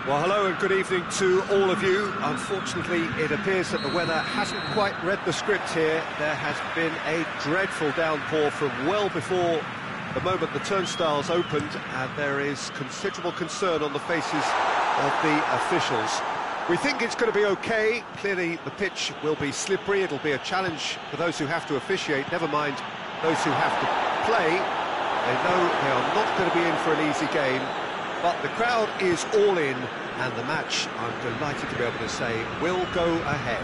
Well, hello and good evening to all of you. Unfortunately, it appears that the weather hasn't quite read the script here. There has been a dreadful downpour from well before the moment the turnstiles opened, and there is considerable concern on the faces of the officials. We think it's going to be okay. Clearly, the pitch will be slippery. It'll be a challenge for those who have to officiate, never mind those who have to play. They know they are not going to be in for an easy game. But the crowd is all in, and the match, I'm delighted to be able to say, will go ahead.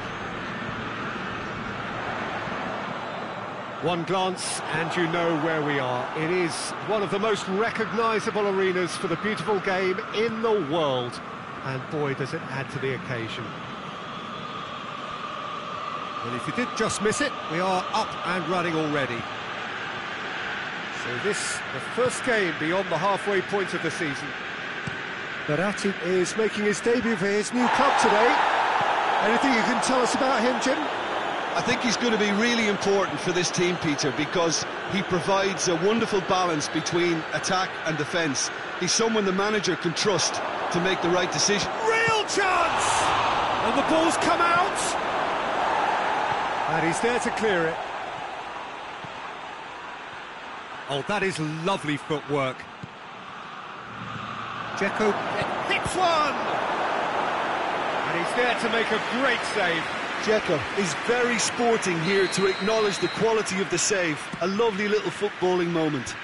One glance and you know where we are. It is one of the most recognisable arenas for the beautiful game in the world. And boy, does it add to the occasion. Well, if you did just miss it, we are up and running already. So this, the first game beyond the halfway point of the season. Verratti is making his debut for his new club today. Anything you can tell us about him, Jim? I think he's going to be really important for this team, Peter, because he provides a wonderful balance between attack and defence. He's someone the manager can trust to make the right decision. Real chance! And the ball's come out! And he's there to clear it. Oh, that is lovely footwork. Dzeko hits one! And he's there to make a great save. Dzeko is very sporting here to acknowledge the quality of the save. A lovely little footballing moment.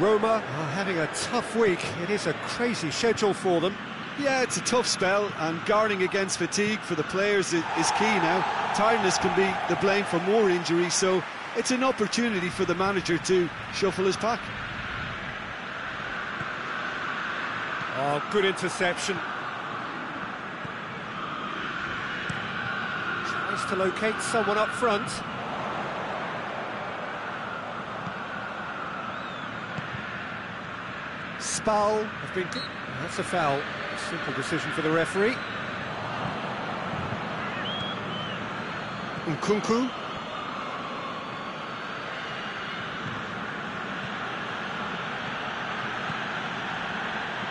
Roma are having a tough week. It is a crazy schedule for them. Yeah, it's a tough spell, and guarding against fatigue for the players is key now. Tiredness can be the blame for more injuries, so it's an opportunity for the manager to shuffle his pack. Oh, good interception. Tries to locate someone up front. Spal have been... That's a foul. A simple decision for the referee. Nkunku.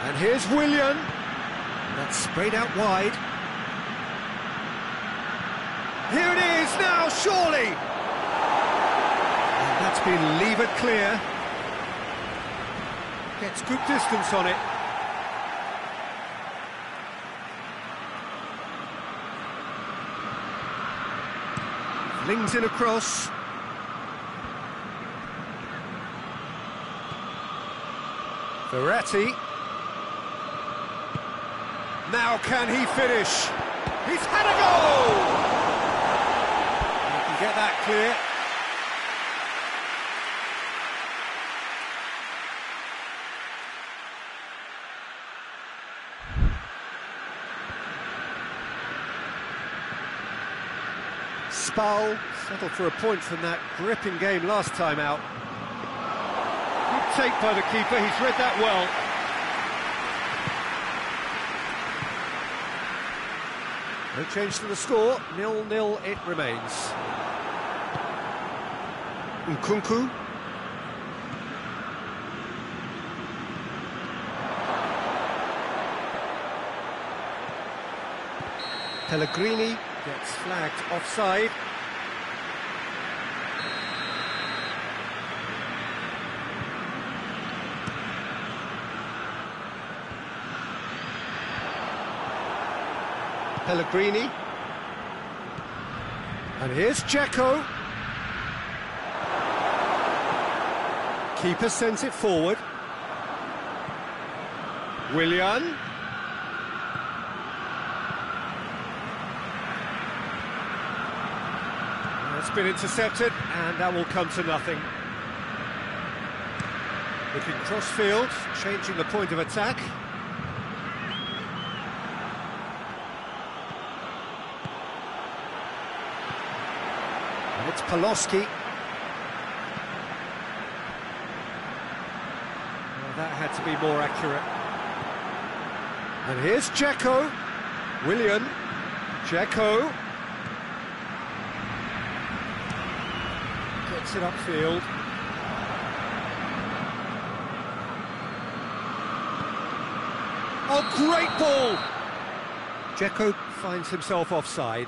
And here's Willian. That's sprayed out wide. Here it is now, surely! And that's been levered clear. Gets good distance on it. Flings in across. Verratti. Now can he finish? He's had a goal! He can get that clear. Spal settled for a point from that gripping game last time out. Good take by the keeper, he's read that well. No change to the score, 0-0 it remains. Nkunku. Pellegrini gets flagged offside. Pellegrini. And here's Dzeko. Keeper sends it forward. Willian. It's been intercepted, and that will come to nothing. Looking cross-field, changing the point of attack. And it's Paloski. Well, that had to be more accurate. And here's Dzeko. Willian. Dzeko. Gets it upfield. Oh, great ball! Dzeko finds himself offside.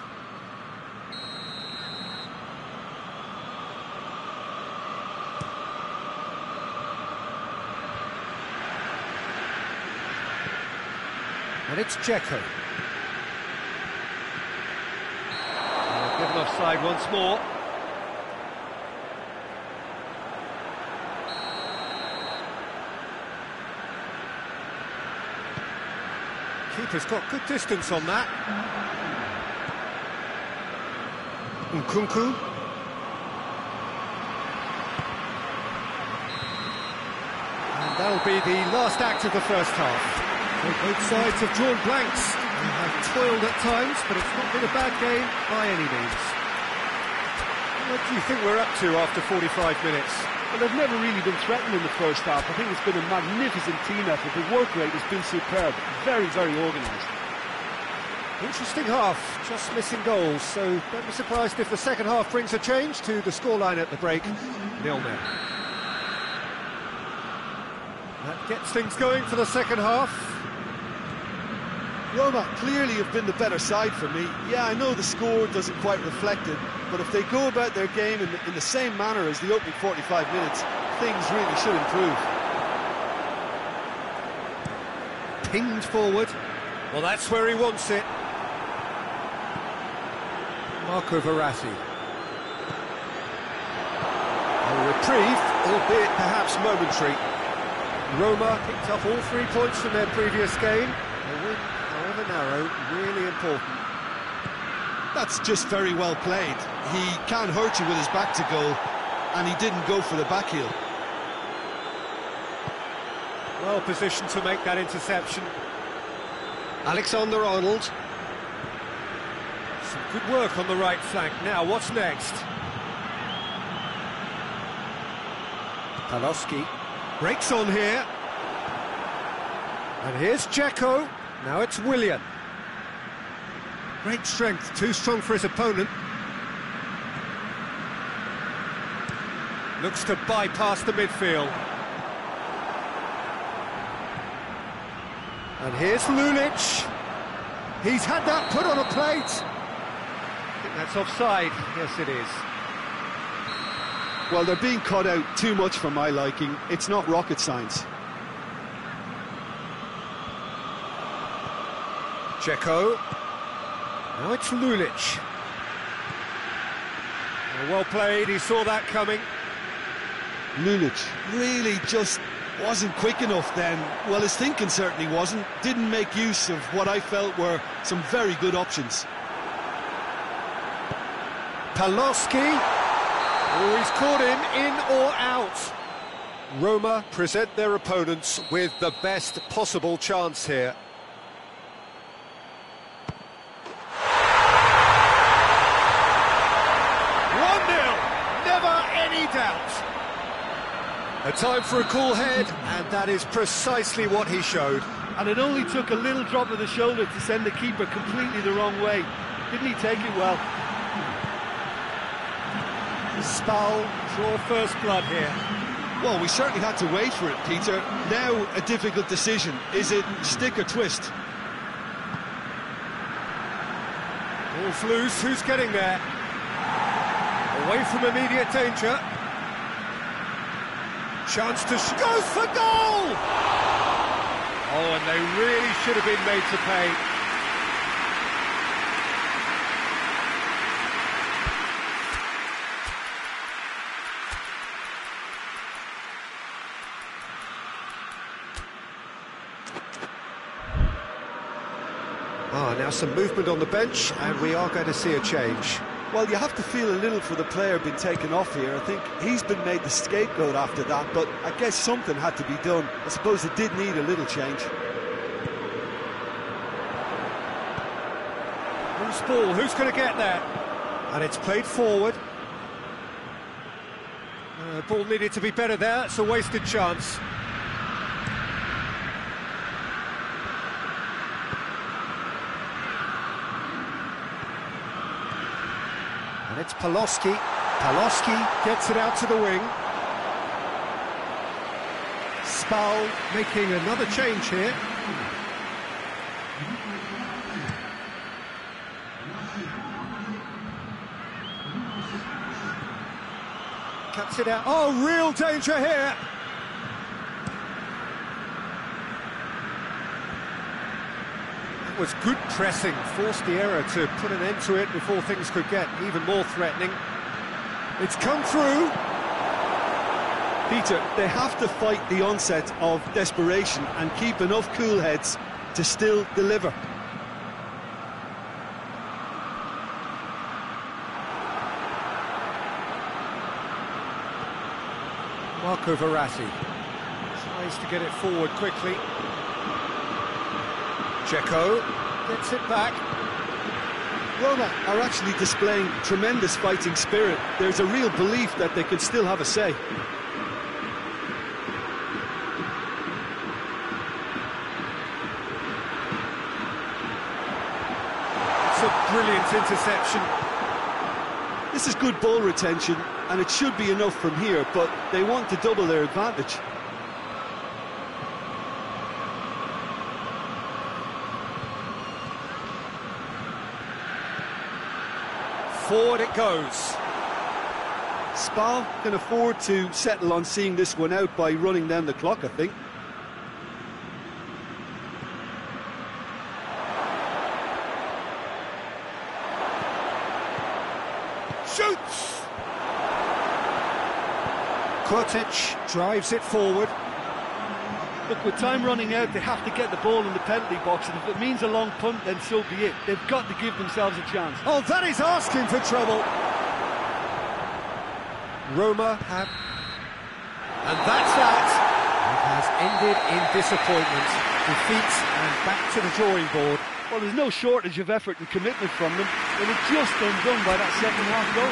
And it's Dzeko. Given offside once more. Keeper's got good distance on that. Nkunku. And that'll be the last act of the first half. So both sides have drawn blanks and have toiled at times, but it's not been a bad game by any means. What do you think we're up to after 45 minutes? Well, they've never really been threatened in the first half. I think it's been a magnificent team effort. The work rate has been superb. Very, very organised. Interesting half, just missing goals, so don't be surprised if the second half brings a change to the scoreline at the break, 0-0. That gets things going for the second half. Roma clearly have been the better side for me. Yeah, I know the score doesn't quite reflect it, but if they go about their game in the same manner as the opening 45 minutes, things really should improve. Pinged forward. Well, that's where he wants it. Marco Verratti. A reprieve, albeit perhaps momentary. Roma picked up all 3 points from their previous game. A win, however narrow, really important. That's just very well played. He can't hurt you with his back to goal, and he didn't go for the back heel. Well positioned to make that interception. Alexander-Arnold. Some good work on the right flank. Now, what's next? Paloski breaks on here. And here's Dzeko. Now it's Willian. Great strength, too strong for his opponent. Looks to bypass the midfield. And here's Lulic. He's had that put on a plate. I think that's offside. Yes, it is. Well, they're being cut out too much for my liking. It's not rocket science. Dzeko. Now it's Lulic. Well played, he saw that coming. Lulic really just wasn't quick enough then. Well, his thinking certainly wasn't. Didn't make use of what I felt were some very good options. Paloski. Oh, he's caught him in or out. Roma present their opponents with the best possible chance here. Doubt. A time for a cool head, and that is precisely what he showed. And it only took a little drop of the shoulder to send the keeper completely the wrong way. Didn't he take it well? Spal draw first blood here. Well, we certainly had to wait for it, Peter. Now a difficult decision. Is it stick or twist? Ball's loose, who's getting there? Away from immediate danger. Chance to goes for goal! Oh, and they really should have been made to pay. And now some movement on the bench, and we are going to see a change. Well, you have to feel a little for the player being taken off here. I think he's been made the scapegoat after that, but I guess something had to be done. I suppose it did need a little change. Loose ball, who's going to get there? And it's played forward. Ball needed to be better there, it's a wasted chance. And it's Paloski. Paloski gets it out to the wing. Spal making another change here. Cuts it out. Oh, real danger here. That was good pressing. Forced the error to put an end to it before things could get even more threatening. It's come through. Peter, they have to fight the onset of desperation and keep enough cool heads to still deliver. Marco Verratti tries to get it forward quickly. Dzeko gets it back. Roma are actually displaying tremendous fighting spirit. There's a real belief that they can still have a say. It's a brilliant interception. This is good ball retention, and it should be enough from here, but they want to double their advantage. Forward it goes. Spal can afford to settle on seeing this one out by running down the clock, I think. Shoots! Kurtic drives it forward. Look, with time running out, they have to get the ball in the penalty box, and if it means a long punt, then so be it. They've got to give themselves a chance. Oh, that is asking for trouble. Roma have... And that's that. It has ended in disappointment. Defeat and back to the drawing board. Well, there's no shortage of effort and commitment from them. They were just undone by that second half goal.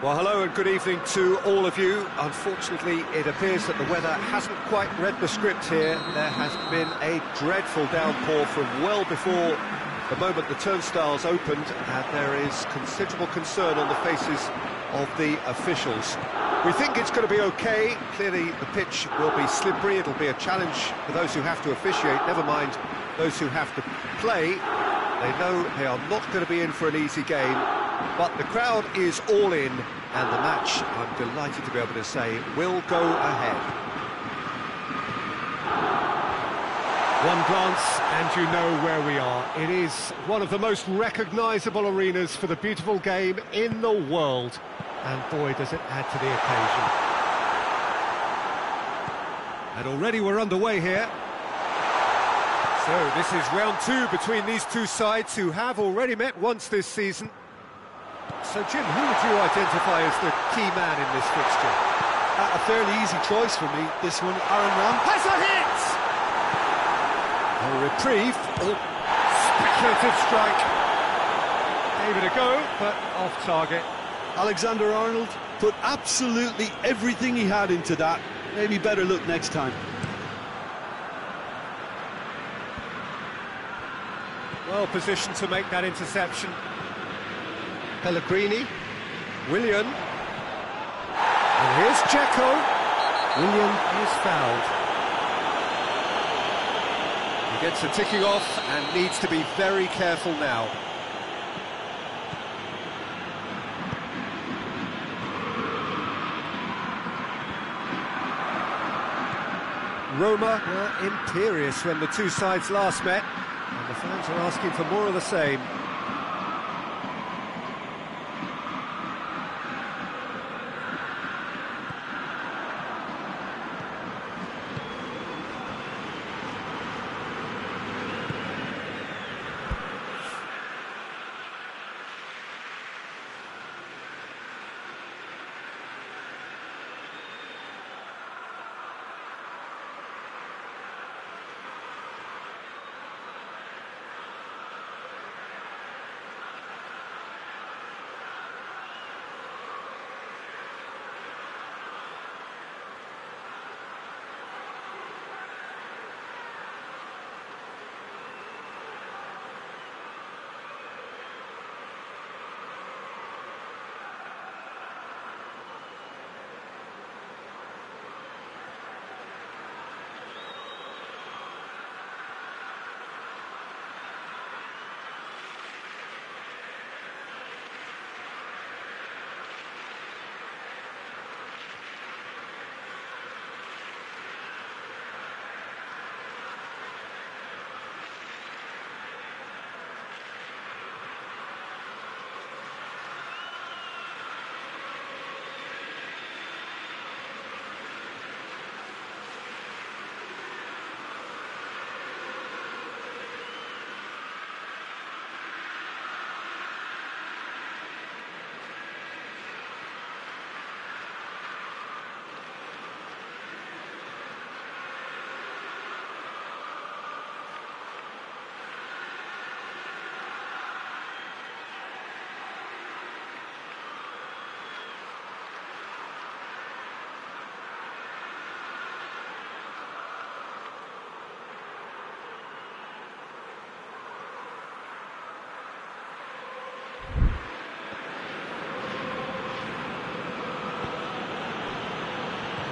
Well, hello and good evening to all of you. Unfortunately, it appears that the weather hasn't quite read the script here. There has been a dreadful downpour from well before the moment the turnstiles opened, and there is considerable concern on the faces of the officials. We think it's going to be okay. Clearly, the pitch will be slippery. It'll be a challenge for those who have to officiate, never mind those who have to play. They know they are not going to be in for an easy game, but the crowd is all in, and the match, I'm delighted to be able to say, will go ahead. One glance and you know where we are. It is one of the most recognisable arenas for the beautiful game in the world. And boy, does it add to the occasion. And already we're underway here. So this is round two between these two sides who have already met once this season. So Jim, who would you identify as the key man in this fixture? A fairly easy choice for me, this one. Aaron Ram has a hit! A reprieve. Oh, speculative strike. Gave it a go, but off target. Alexander Arnold put absolutely everything he had into that. Maybe better look next time. Well positioned to make that interception. Pellegrini. Willian. And here's Dzeko. Willian is fouled. He gets a ticking off and needs to be very careful now. Roma were imperious when the two sides last met, and the fans are asking for more of the same.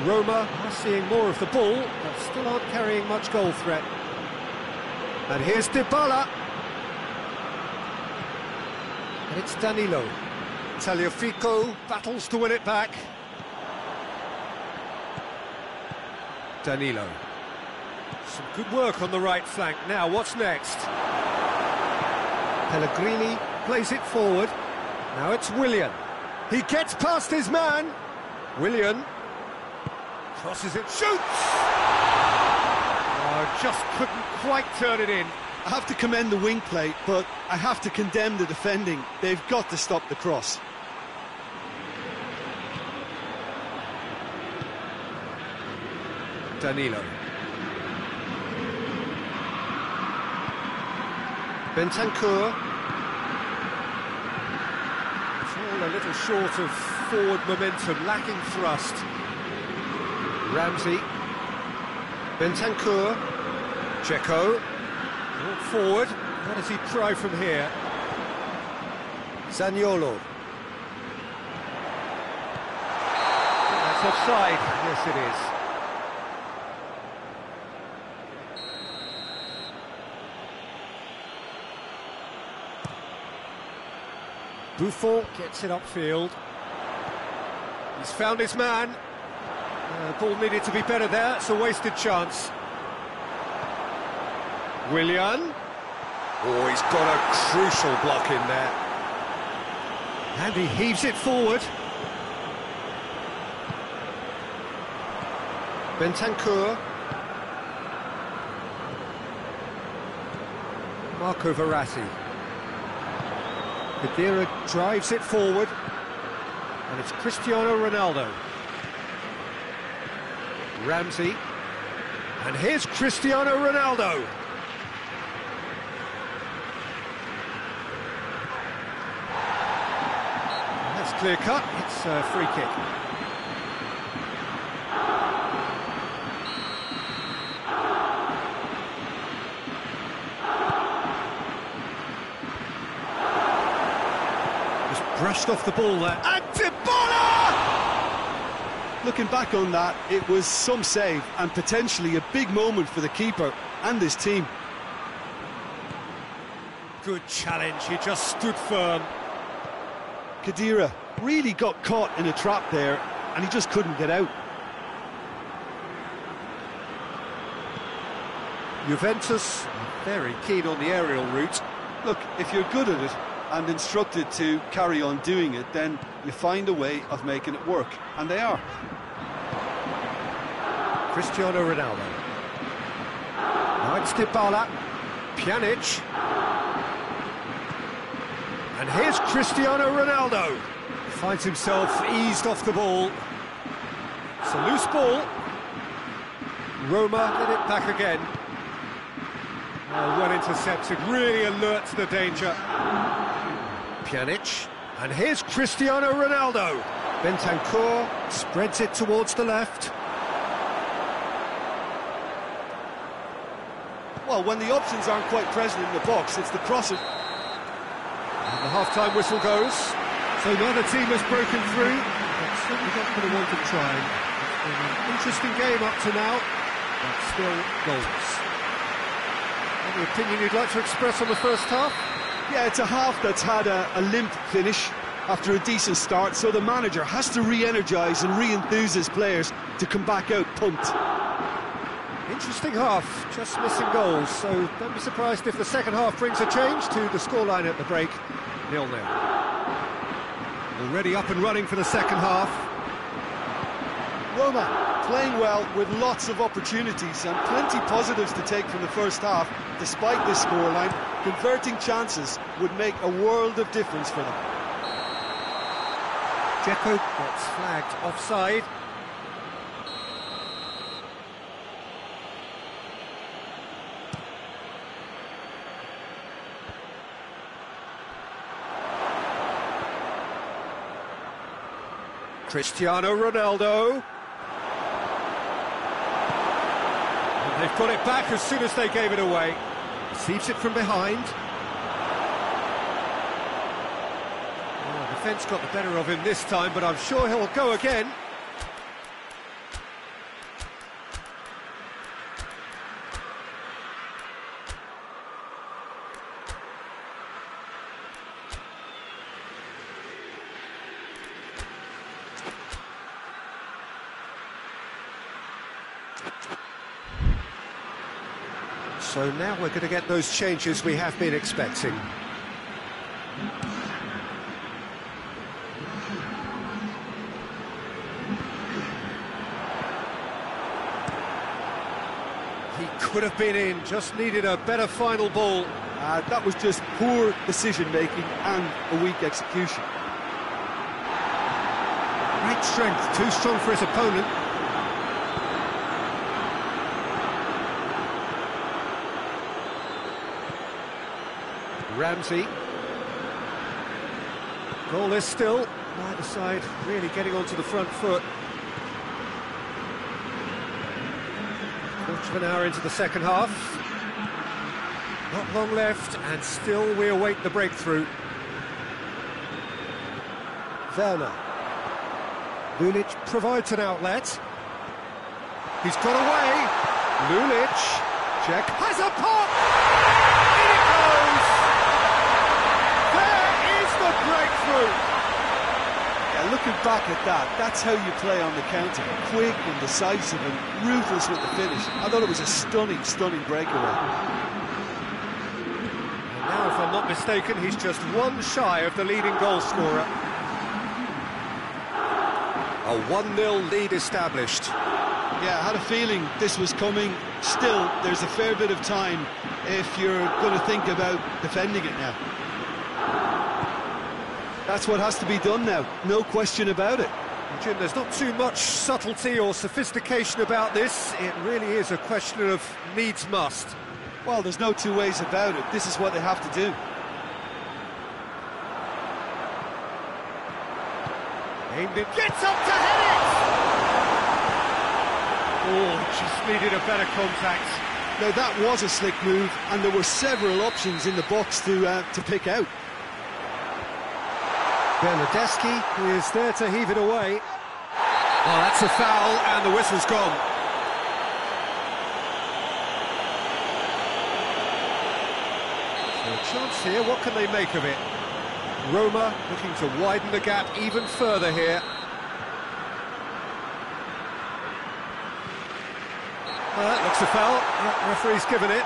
Roma are seeing more of the ball, but still aren't carrying much goal threat. And here's Dybala. And it's Danilo. Tagliafico battles to win it back. Danilo. Some good work on the right flank. Now, what's next? Pellegrini plays it forward. Now it's Willian. He gets past his man. Willian. Crosses it, shoots! Oh, just couldn't quite turn it in. I have to commend the wing play, but I have to condemn the defending. They've got to stop the cross. Danilo. Bentancur. It's all a little short of forward momentum, lacking thrust. Ramsey. Bentancur. Dzeko. Brought forward. What does he try from here? Zaniolo. That's offside. Yes, it is. Buffon gets it upfield. He's found his man. Ball needed to be better there. It's a wasted chance. Willian. Oh, he's got a crucial block in there. And he heaves it forward. Bentancur. Marco Verratti. Khedira drives it forward. And it's Cristiano Ronaldo. Ramsey. And here's Cristiano Ronaldo. That's clear cut. It's a free kick. Brushed off the ball there. And Dybala! Looking back on that, it was some save and potentially a big moment for the keeper and his team. Good challenge, he just stood firm. Khedira really got caught in a trap there and he just couldn't get out. Juventus very keen on the aerial route. Look, if you're good at it and instructed to carry on doing it, then you find a way of making it work, and they are. Cristiano Ronaldo. Now it's Dybala. Pjanic. And here's Cristiano Ronaldo. Finds himself eased off the ball. It's a loose ball. Roma get it back again. Well intercepted, really alert to the danger. Pjanic, and here's Cristiano Ronaldo. Bentancur spreads it towards the left. Well, when the options aren't quite present in the box, it's the crossing. And the half-time whistle goes. So neither team has broken through. But certainly not going to want to try. It's been an interesting game up to now, but still goals. Any opinion you'd like to express on the first half? Yeah, it's a half that's had a limp finish after a decent start, so the manager has to re-energise and re-enthuse his players to come back out pumped. Interesting half, just missing goals, so don't be surprised if the second half brings a change to the scoreline at the break, 0-0. Already up and running for the second half. Roma playing well with lots of opportunities and plenty positives to take from the first half. Despite this scoreline, converting chances would make a world of difference for them. Dzeko gets flagged offside. Cristiano Ronaldo. And they've got it back as soon as they gave it away. Receives it from behind. Oh, defence got the better of him this time, but I'm sure he'll go again. So now we're going to get those changes we have been expecting. He could have been in, just needed a better final ball. That was just poor decision-making and a weak execution. Great strength, too strong for his opponent. Ramsey. Goal is still. Neither side really getting onto the front foot. Quarter of an hour into the second half. Not long left, and still we await the breakthrough. Werner. Lulic provides an outlet. He's got away. Lulic. Check. Has a pop! In it goes! There is the breakthrough! Yeah, looking back at that, that's how you play on the counter. Quick and decisive and ruthless with the finish. I thought it was a stunning, stunning breakaway. And now, if I'm not mistaken, he's just one shy of the leading goal scorer. A 1-0 lead established. Yeah, I had a feeling this was coming. Still, there's a fair bit of time if you're going to think about defending it now. That's what has to be done now, no question about it. Jim, there's not too much subtlety or sophistication about this. It really is a question of needs must. Well, there's no two ways about it. This is what they have to do. Aimed it, gets up to head it! Oh, just needed a better contact. Now that was a slick move, and there were several options in the box to pick out. Bernardeschi is there to heave it away. Oh, that's a foul, and the whistle's gone. So a chance here, what can they make of it? Roma looking to widen the gap even further here. Well, that looks a foul. Referee's given it.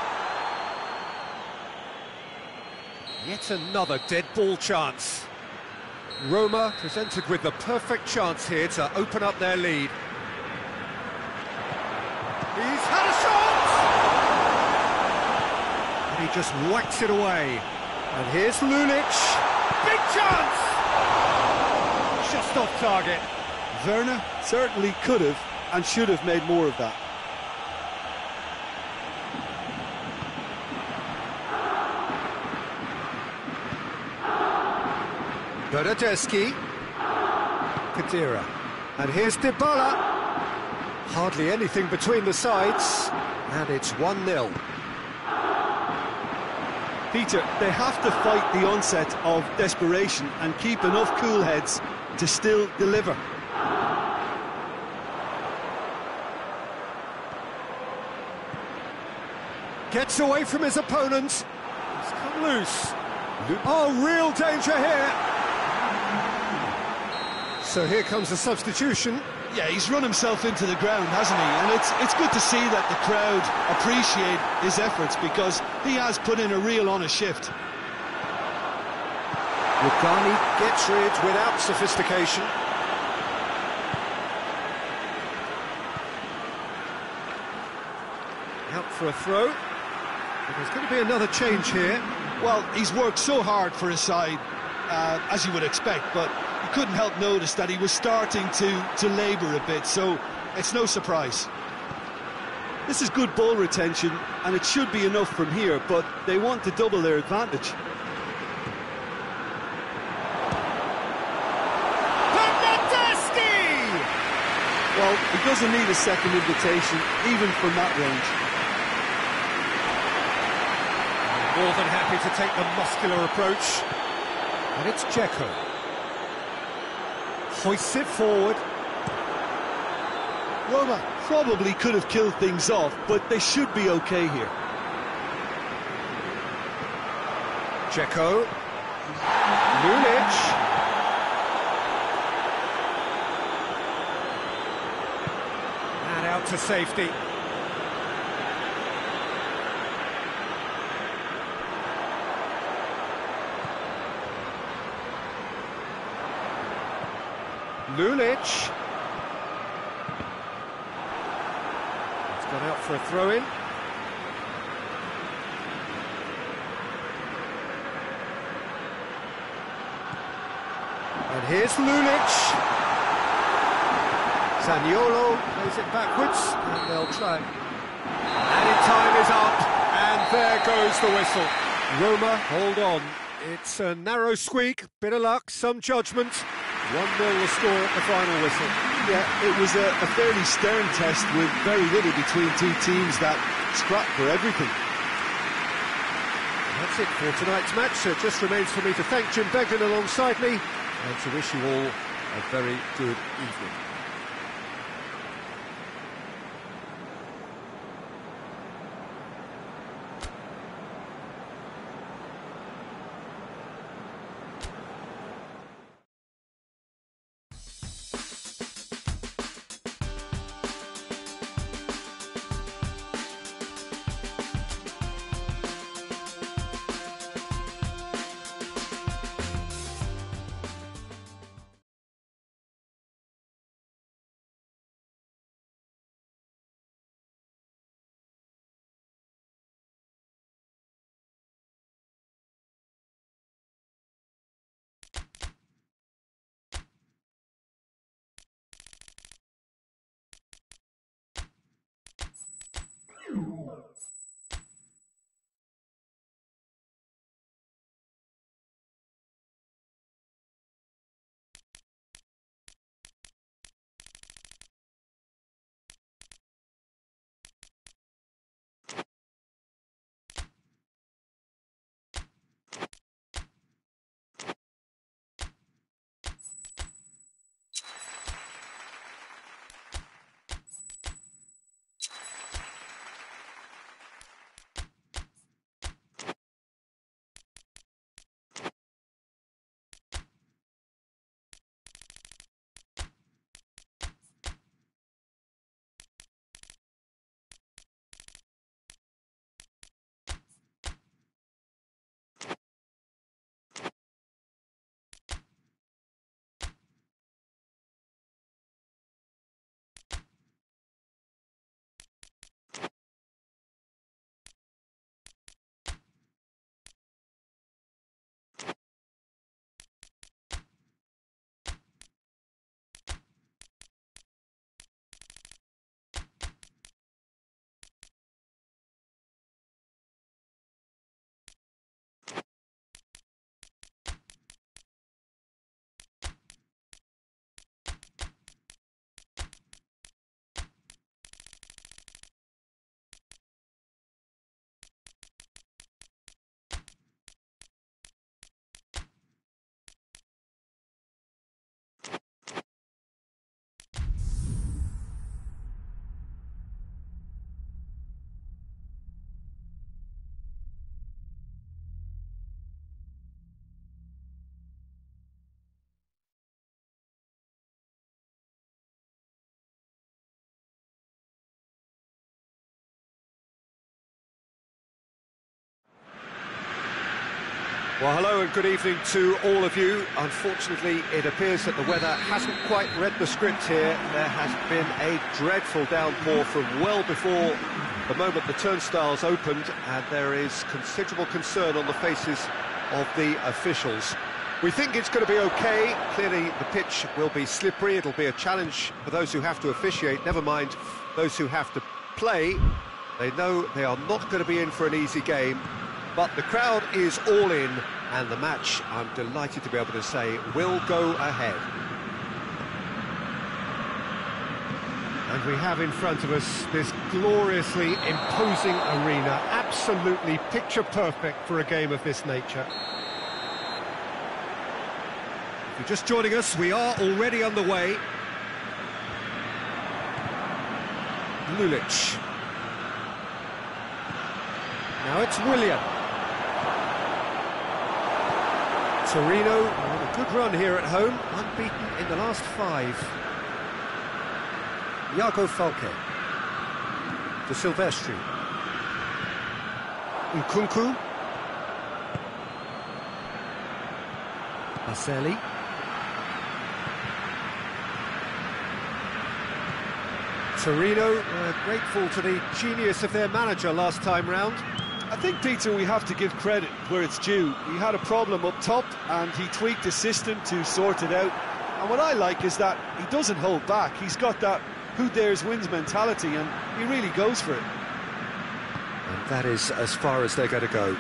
Yet another dead ball chance. Roma presented with the perfect chance here to open up their lead. He's had a shot! And he just whacks it away. And here's Lulic. Big chance! Just off target. Werner certainly could have and should have made more of that. Bernardeschi. Kadira. And here's Dybala. Hardly anything between the sides. And it's 1-0. Peter, they have to fight the onset of desperation and keep enough cool heads to still deliver. Gets away from his opponent. He's come loose. Oh, real danger here. So here comes the substitution. Yeah, he's run himself into the ground, hasn't he? And it's good to see that the crowd appreciate his efforts, because he has put in a real honest shift. Rugani gets rid without sophistication. Out for a throw. But there's going to be another change here. Well, he's worked so hard for his side, as you would expect, but you couldn't help notice that he was starting to labour a bit, so it's no surprise. This is good ball retention, and it should be enough from here, but they want to double their advantage. Bernardeschi! Well, he doesn't need a second invitation, even from that range. More than happy to take the muscular approach. And it's Dzeko. Hoists it forward. Roma probably could have killed things off, but they should be okay here. Dzeko. Lulic. And out to safety. Lulic. It's gone out for a throw-in. And here's Lulic. Zaniolo plays it backwards, and they'll try. And time is up, and there goes the whistle. Roma, hold on. It's a narrow squeak, bit of luck, some judgment, 1-0 the score at the final whistle. Yeah, it was a fairly stern test with very little between two teams that scrapped for everything. That's it for tonight's match. So it just remains for me to thank Jim Beglin alongside me and to wish you all a very good evening. Well, hello and good evening to all of you. Unfortunately, it appears that the weather hasn't quite read the script here. There has been a dreadful downpour from well before the moment the turnstiles opened, and there is considerable concern on the faces of the officials. We think it's going to be okay. Clearly, the pitch will be slippery. It'll be a challenge for those who have to officiate, never mind those who have to play. They know they are not going to be in for an easy game. But the crowd is all in, and the match, I'm delighted to be able to say, will go ahead. And we have in front of us this gloriously imposing arena, absolutely picture perfect for a game of this nature. If you're just joining us, we are already underway. Lulic. Now it's Willian. Torino, a good run here at home, unbeaten in the last 5. Iago Falque. De Silvestri. Nkunku. Baselli. Torino grateful to the genius of their manager last time round. I think, Peter, we have to give credit where it's due. He had a problem up top and he tweaked the system to sort it out. And what I like is that he doesn't hold back. He's got that who dares wins mentality, and he really goes for it. And that is as far as they're going to go.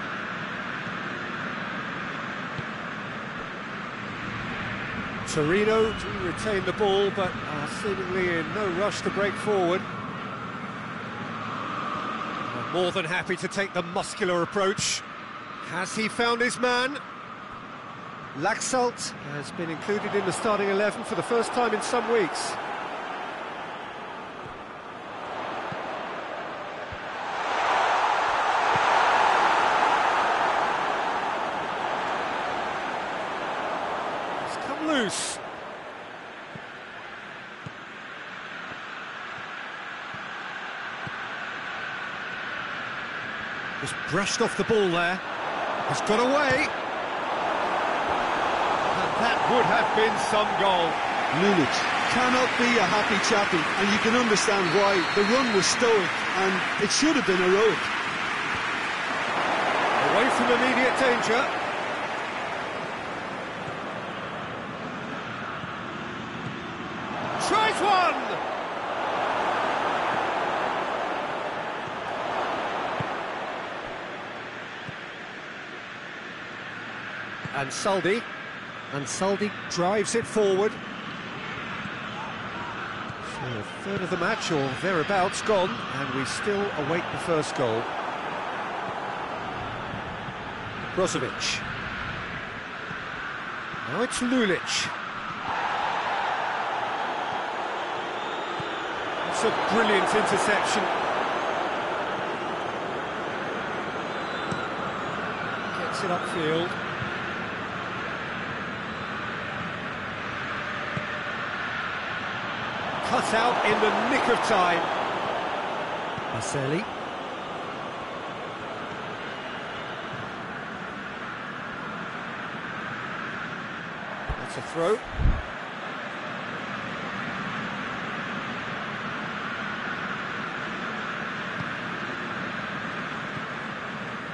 Torino do retain the ball, but are seemingly in no rush to break forward. More than happy to take the muscular approach. Has he found his man? Laxalt has been included in the starting 11 for the first time in some weeks. It's come loose. Just brushed off the ball there. He's got away. And that would have been some goal. Lulic cannot be a happy chappy, and you can understand why. The run was stoic, and it should have been heroic. Away from immediate danger. Tries one! And Saldi drives it forward. So a third of the match, or thereabouts, gone, and we still await the first goal. Brozovic. Now it's Lulic. It's a brilliant interception. Gets it upfield. Cut out in the nick of time. Marcelli. That's a throw.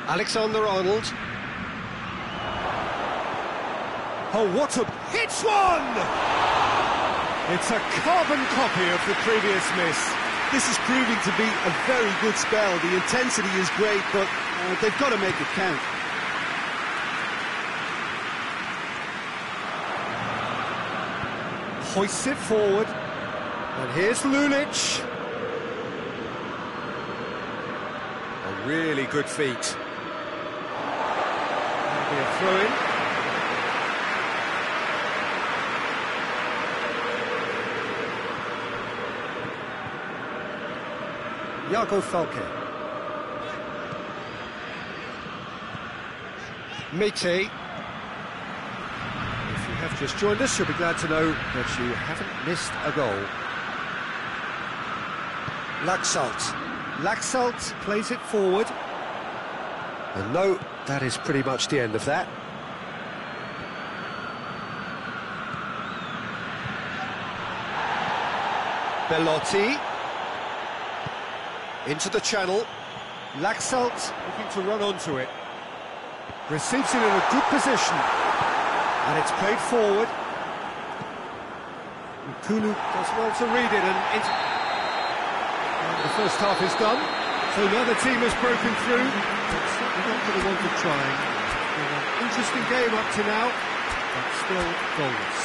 Alexander-Arnold. Oh, what a... Hits one! It's a carbon copy of the previous miss. This is proving to be a very good spell. The intensity is great, but they've got to make it count. Hoists it forward. And here's Lulic. A really good feat. That'll be a throw-in. Iago Falque. Mete. If you have just joined us, you'll be glad to know that you haven't missed a goal. Laxalt plays it forward. And no, that is pretty much the end of that. Bellotti. Into the channel. Laxalt looking to run onto it. Receives it in a good position. And it's played forward. Kulu does well to read it, and the first half is done. So now the team has broken through. It's certainly not going to want to try. It's been an interesting game up to now, but still goalless.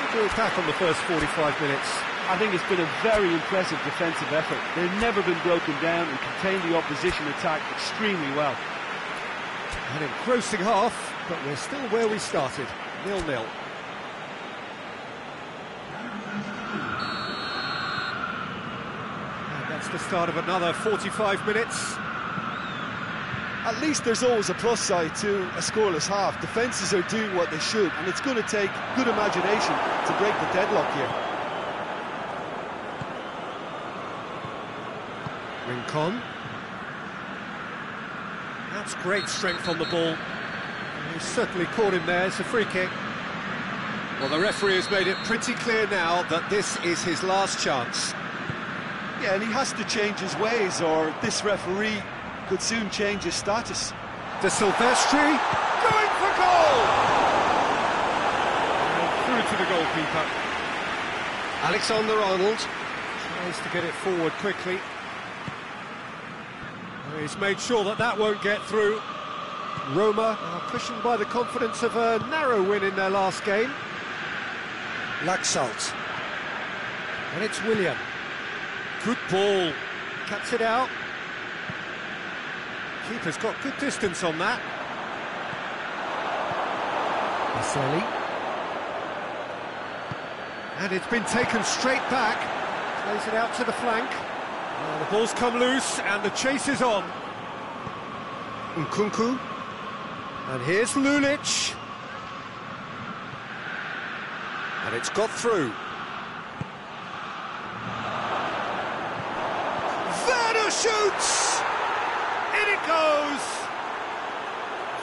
We'll do it back on the first 45 minutes. I think it's been a very impressive defensive effort. They've never been broken down and contained the opposition attack extremely well. An engrossing half, but we're still where we started, 0-0. And that's the start of another 45 minutes. At least there's always a plus side to a scoreless half. Defences are doing what they should, and it's going to take good imagination to break the deadlock here. Rincon. That's great strength on the ball. He's certainly caught him there. It's a free kick. Well, the referee has made it pretty clear now that this is his last chance. Yeah, and he has to change his ways, or this referee could soon change his status. De Silvestri going for goal! And through to the goalkeeper. Alexander-Arnold tries to get it forward quickly. He's made sure that that won't get through. Roma are cushioned by the confidence of a narrow win in their last game. Laxalt. And it's William. Good ball. Cuts it out. Keeper's got good distance on that. Baselli. And it's been taken straight back. Plays it out to the flank. The ball's come loose and the chase is on. Nkunku. And here's Lulic. And it's got through. Werner shoots! In it goes!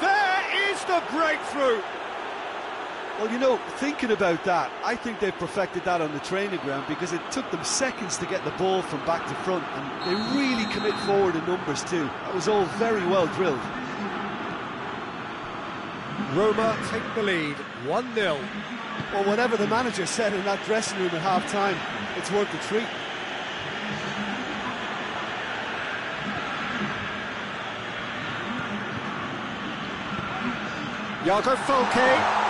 There is the breakthrough! Well, you know, thinking about that, I think they've perfected that on the training ground because it took them seconds to get the ball from back to front, and they really commit forward in numbers too. That was all very well drilled. Roma take the lead, 1-0. Well, whatever the manager said in that dressing room at half-time, it's worth the treat. Iago Falque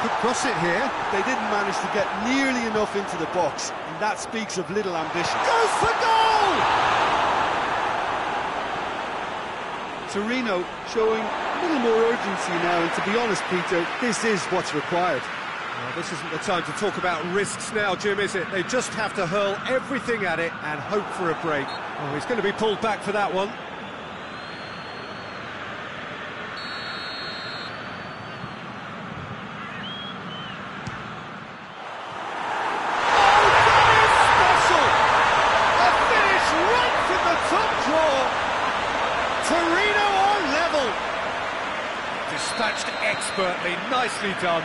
could cross it here. They didn't manage to get nearly enough into the box, and that speaks of little ambition. Goes for goal! Torino showing a little more urgency now, and to be honest, Peter, this is what's required. Well, this isn't the time to talk about risks now, Jim, is it? They just have to hurl everything at it and hope for a break. Oh, he's going to be pulled back for that one. Torino are level. Dispatched expertly, nicely done.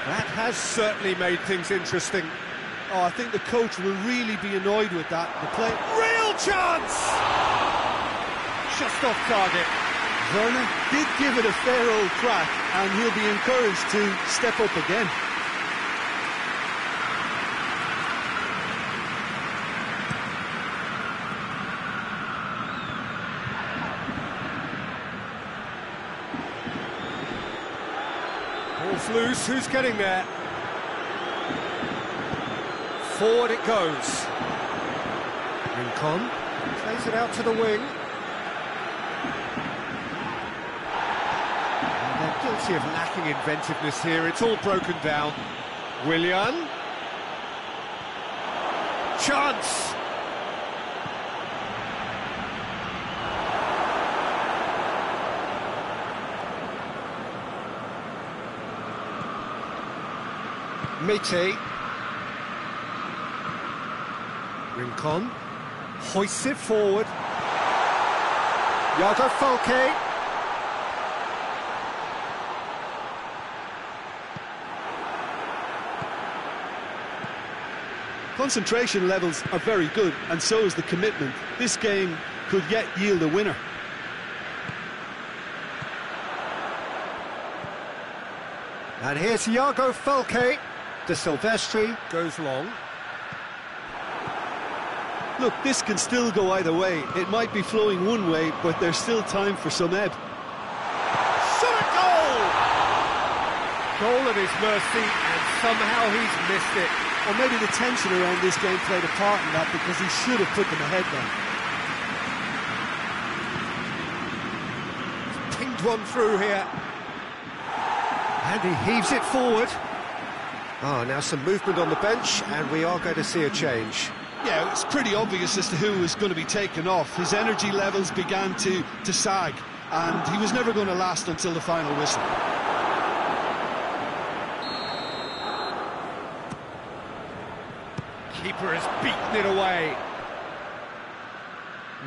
That has certainly made things interesting. Oh, I think the coach will really be annoyed with that. The play... Real chance! Just off target. Werner did give it a fair old crack, and he'll be encouraged to step up again. Ball's loose, who's getting there? Forward it goes. Rincon plays it out to the wing. And they're guilty of lacking inventiveness here, it's all broken down. Willian. Chance! Mete. Rincon hoists it forward. Iago Falque. Concentration levels are very good, and so is the commitment. This game could yet yield a winner. And here's Iago Falque. De Silvestri goes long. Look, this can still go either way. It might be flowing one way, but there's still time for some ebb. Shot at goal! Goal at his mercy, and somehow he's missed it. Or maybe the tension around this game played a part in that, because he should have put them ahead then. He's pinged one through here. And he heaves it forward. Oh, now some movement on the bench, and we are going to see a change. Yeah, it's pretty obvious as to who was going to be taken off. His energy levels began to sag, and he was never going to last until the final whistle. Keeper has beaten it away.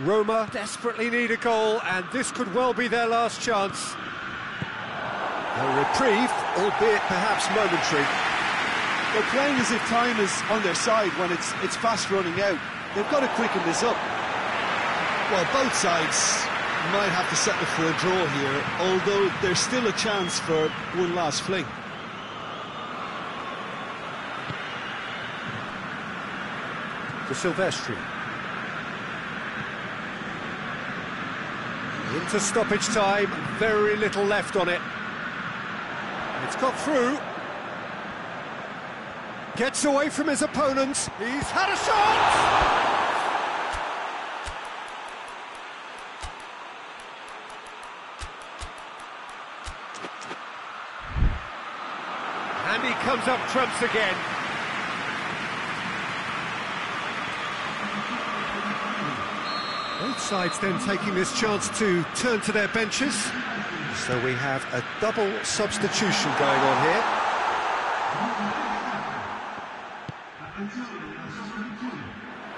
Roma desperately need a goal, and this could well be their last chance. A reprieve, albeit perhaps momentary. They're playing as if time is on their side when it's fast running out. They've got to quicken this up. Well, both sides might have to settle for a draw here, although there's still a chance for one last fling. De Silvestri. Into stoppage time, very little left on it. It's got through. Gets away from his opponent. He's had a shot! And he comes up trumps again. Both sides then taking this chance to turn to their benches. So we have a double substitution going on here.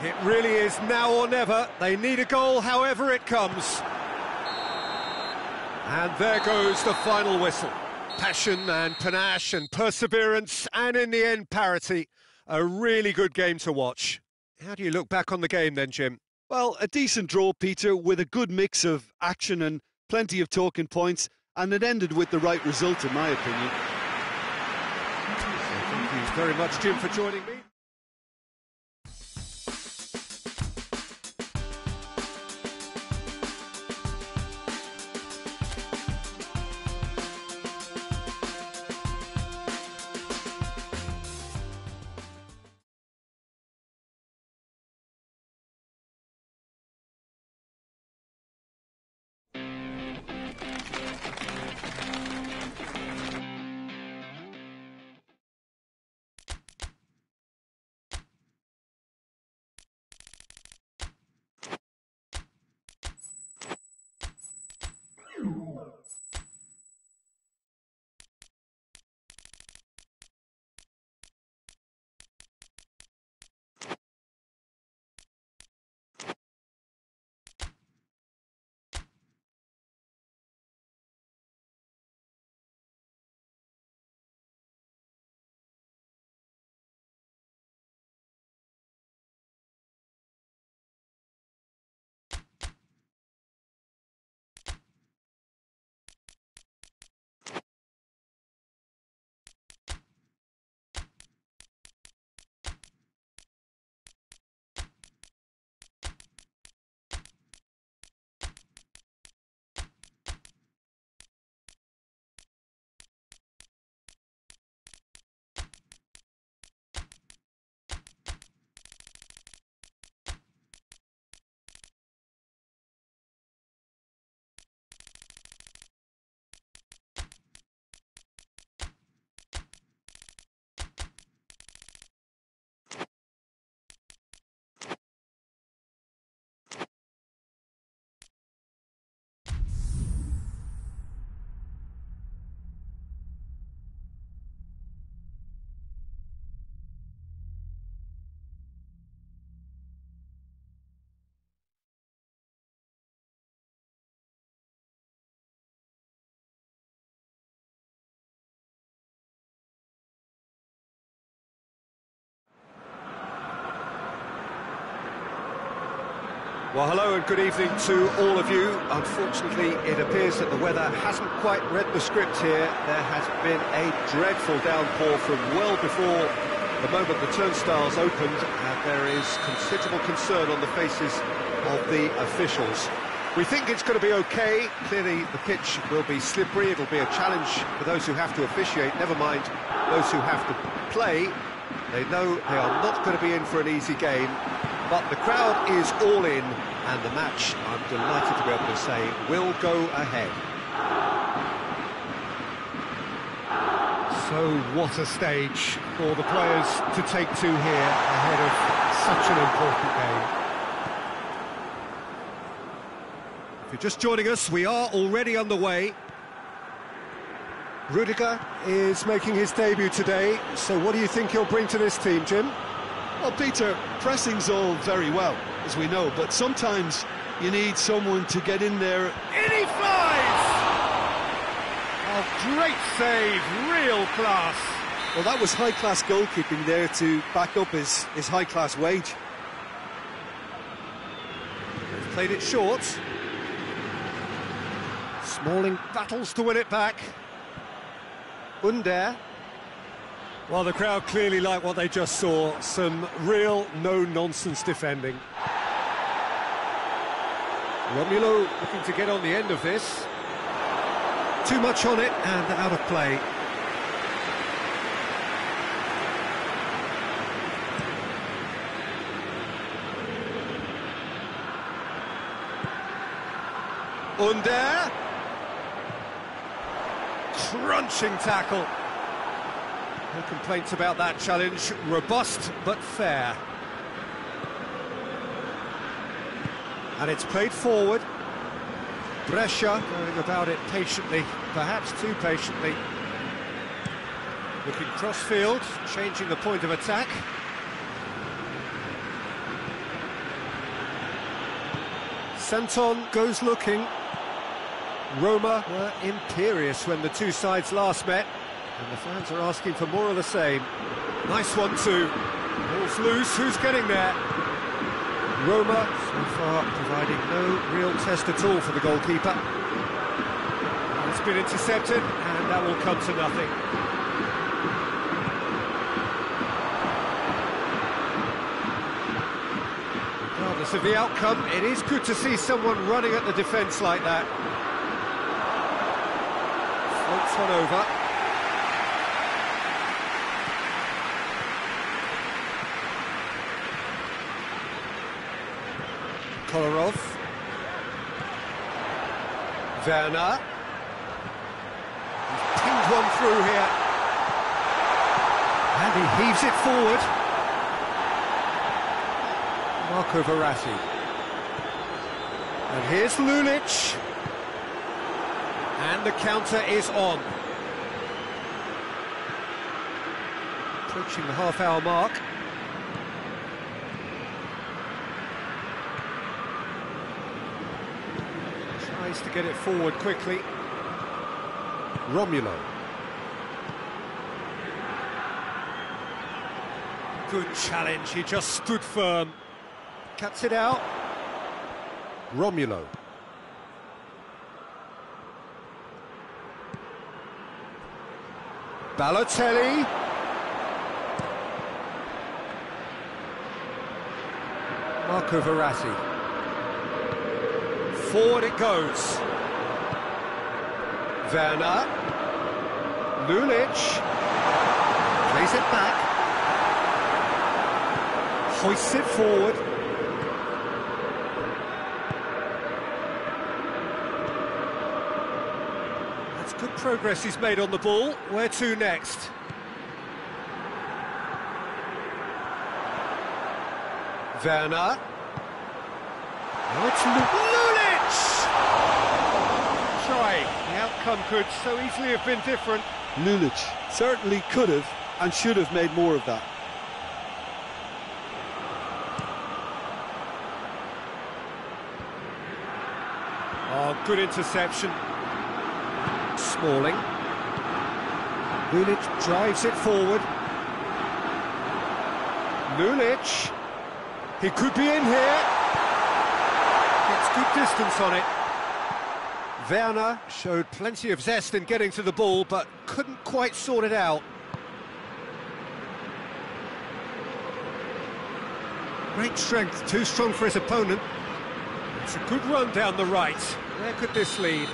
It really is now or never. They need a goal however it comes. And there goes the final whistle. Passion and panache and perseverance, and in the end parity. A really good game to watch. How do you look back on the game then, Jim? Well, a decent draw, Peter, with a good mix of action and plenty of talking points, and it ended with the right result, in my opinion. So thank you very much, Jim, for joining me. Well, hello and good evening to all of you. Unfortunately, it appears that the weather hasn't quite read the script here. There has been a dreadful downpour from well before the moment the turnstiles opened, and there is considerable concern on the faces of the officials. We think it's going to be okay. Clearly, the pitch will be slippery. It'll be a challenge for those who have to officiate, never mind those who have to play. They know they are not going to be in for an easy game. But the crowd is all in, and the match, I'm delighted to be able to say, will go ahead. So what a stage for the players to take to here ahead of such an important game. If you're just joining us, we are already underway. Rudiger is making his debut today, so what do you think he'll bring to this team, Jim? Well, Peter, pressing's all very well, as we know, but sometimes you need someone to get in there. In he flies! Oh, great save, real class. Well, that was high-class goalkeeping there to back up his high-class wage. They've played it short. Smalling battles to win it back. Under. Well, the crowd clearly like what they just saw. Some real no-nonsense defending. Romulo looking to get on the end of this. Too much on it and out of play. Under. Crunching tackle. No complaints about that challenge. Robust but fair. And it's played forward. Brescia going about it patiently, perhaps too patiently. Looking cross-field, changing the point of attack. Santon goes looking. Roma were imperious when the two sides last met, and the fans are asking for more of the same. Nice one too. Ball's loose, who's getting there? Roma, so far, providing no real test at all for the goalkeeper. And it's been intercepted, and that will come to nothing. Regardless of the outcome, it is good to see someone running at the defence like that. Floats one over. Kolarov. Werner. He's pinged one through here. And he heaves it forward. Marco Verratti. And here's Lulic. And the counter is on. Approaching the half-hour mark. Tries to get it forward quickly. Romulo. Good challenge, he just stood firm. Cuts it out. Romulo. Balotelli. Marco Verratti. Forward it goes. Werner. Lulic. Plays it back. Hoists it forward. That's good progress he's made on the ball. Where to next? Werner. Now it's Lulic! Try. The outcome could so easily have been different. Lulic certainly could have and should have made more of that. Oh, good interception. Smalling. Lulic drives it forward. Lulic. He could be in here. Gets good distance on it. Werner showed plenty of zest in getting to the ball, but couldn't quite sort it out. Great strength, too strong for his opponent. It's a good run down the right. Where could this lead?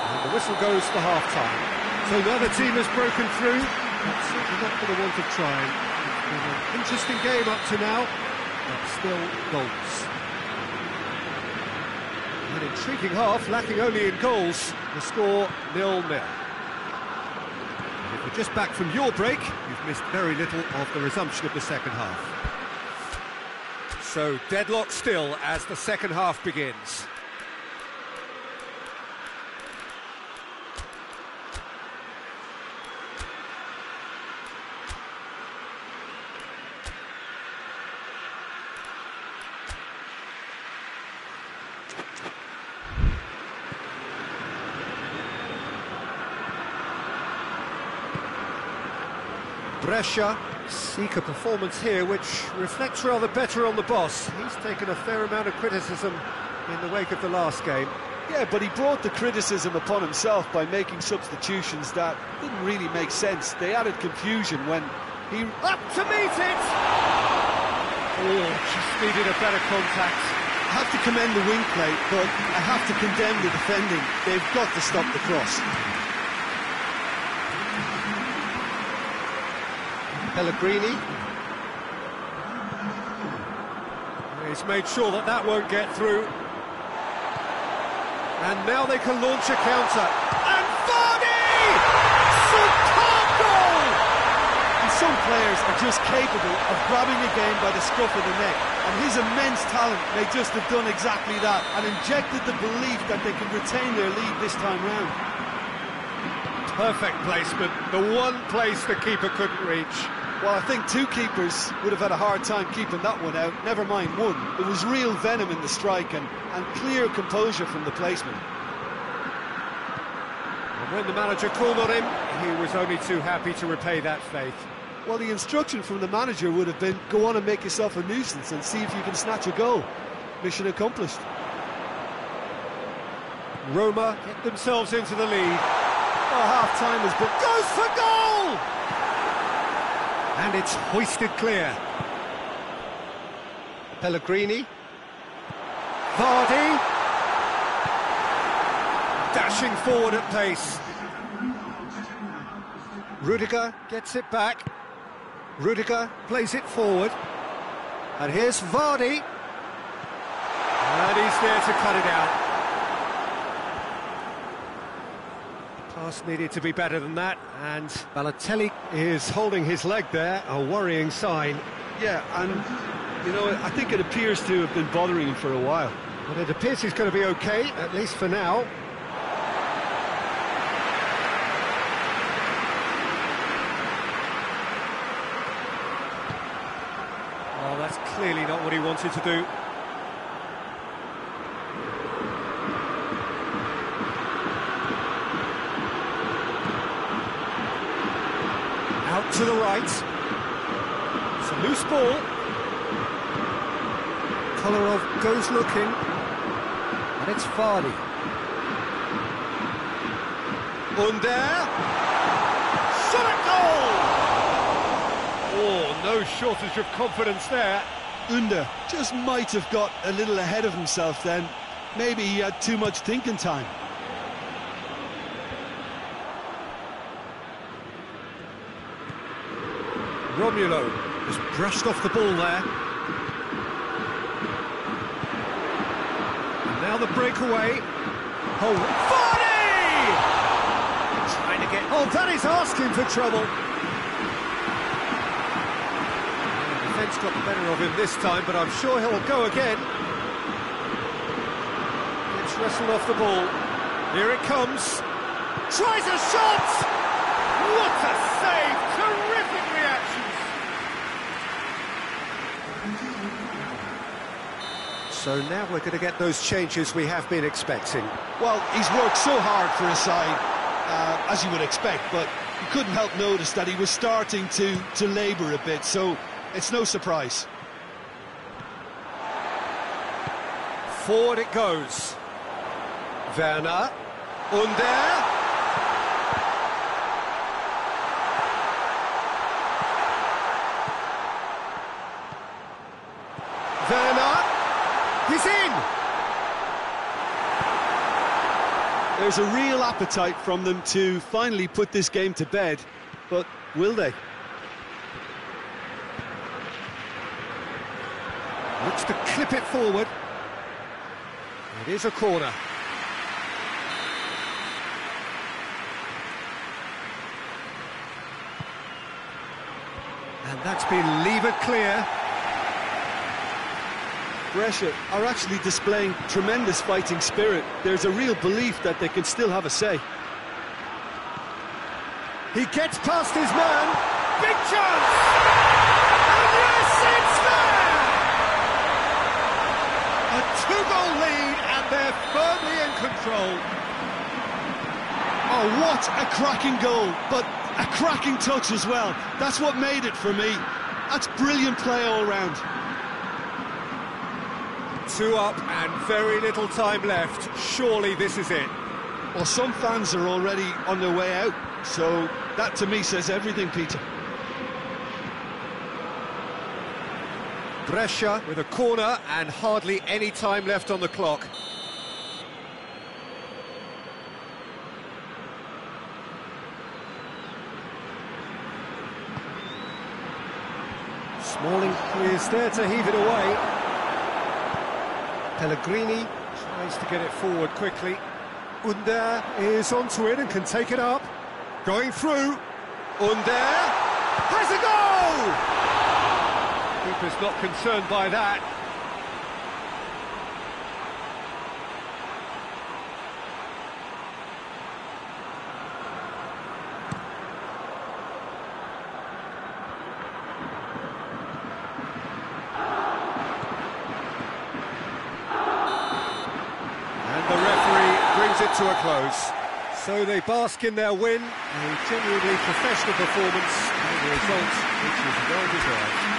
And the whistle goes for half-time. So now the team has broken through, but certainly not for the want of trying. It's been an interesting game up to now, but still goals. An intriguing half, lacking only in goals. The score 0-0. And if you're just back from your break, you've missed very little of the resumption of the second half. So, deadlock still as the second half begins. Brescia seek a performance here which reflects rather better on the boss. He's taken a fair amount of criticism in the wake of the last game. Yeah, but he brought the criticism upon himself by making substitutions that didn't really make sense. They added confusion when he... Up to meet it! Oh, just needed a better contact. I have to commend the wing play, but I have to condemn the defending. They've got to stop the cross. Pellegrini. He's made sure that that won't get through. And now they can launch a counter. And Vardy! Superb goal! And some players are just capable of grabbing a game by the scruff of the neck, and his immense talent may just have done exactly that and injected the belief that they can retain their lead this time round. Perfect placement, the one place the keeper couldn't reach. Well, I think two keepers would have had a hard time keeping that one out, never mind one. There was real venom in the strike and clear composure from the placement. And when the manager called on him, he was only too happy to repay that faith. Well, the instruction from the manager would have been, go on and make yourself a nuisance and see if you can snatch a goal. Mission accomplished. Roma get themselves into the lead. Oh, half-time has been... Goes for goal! And it's hoisted clear. Pellegrini. Vardy. Dashing forward at pace. Rudiger gets it back. Rudiger plays it forward. And here's Vardy. And he's there to cut it out. Pass needed to be better than that, and Balotelli is holding his leg there, a worrying sign. Yeah, and, you know, I think it appears to have been bothering him for a while. But it appears he's going to be okay, at least for now. Oh, that's clearly not what he wanted to do. Out to the right. It's a loose ball. Kolarov goes looking. And it's Vardy. Under. Shot at goal! Oh, no shortage of confidence there. Under just might have got a little ahead of himself then. Maybe he had too much thinking time. Romulo has brushed off the ball there. And now the breakaway. Oh, Vardy! Trying to get... Oh, that is asking for trouble. The defence got the better of him this time, but I'm sure he'll go again. Gets wrestled off the ball. Here it comes. Tries a shot! What a save! Terrific reaction! So now we're going to get those changes we have been expecting. Well, he's worked so hard for his side, as you would expect, but you couldn't help notice that he was starting to labour a bit, so it's no surprise. Forward it goes. Werner. Under. Werner. He's in! There's a real appetite from them to finally put this game to bed, but will they? Looks to clip it forward. It is a corner. And that's been levered clear. Brescia are actually displaying tremendous fighting spirit. There's a real belief that they can still have a say. He gets past his man. Big chance! And yes, it's there! A two-goal lead, and they're firmly in control. Oh, what a cracking goal, but a cracking touch as well. That's what made it for me. That's brilliant play all round. 2 up and very little time left. Surely this is it. Well, some fans are already on their way out, so that to me says everything, Peter. Brescia with a corner and hardly any time left on the clock. Smalling is there to heave it away. Pellegrini tries to get it forward quickly. Under is onto it and can take it up. Going through. Under has a goal! Keeper's not concerned by that. And the referee brings it to a close. So they bask in their win, a genuinely professional performance, and the result which is well deserved.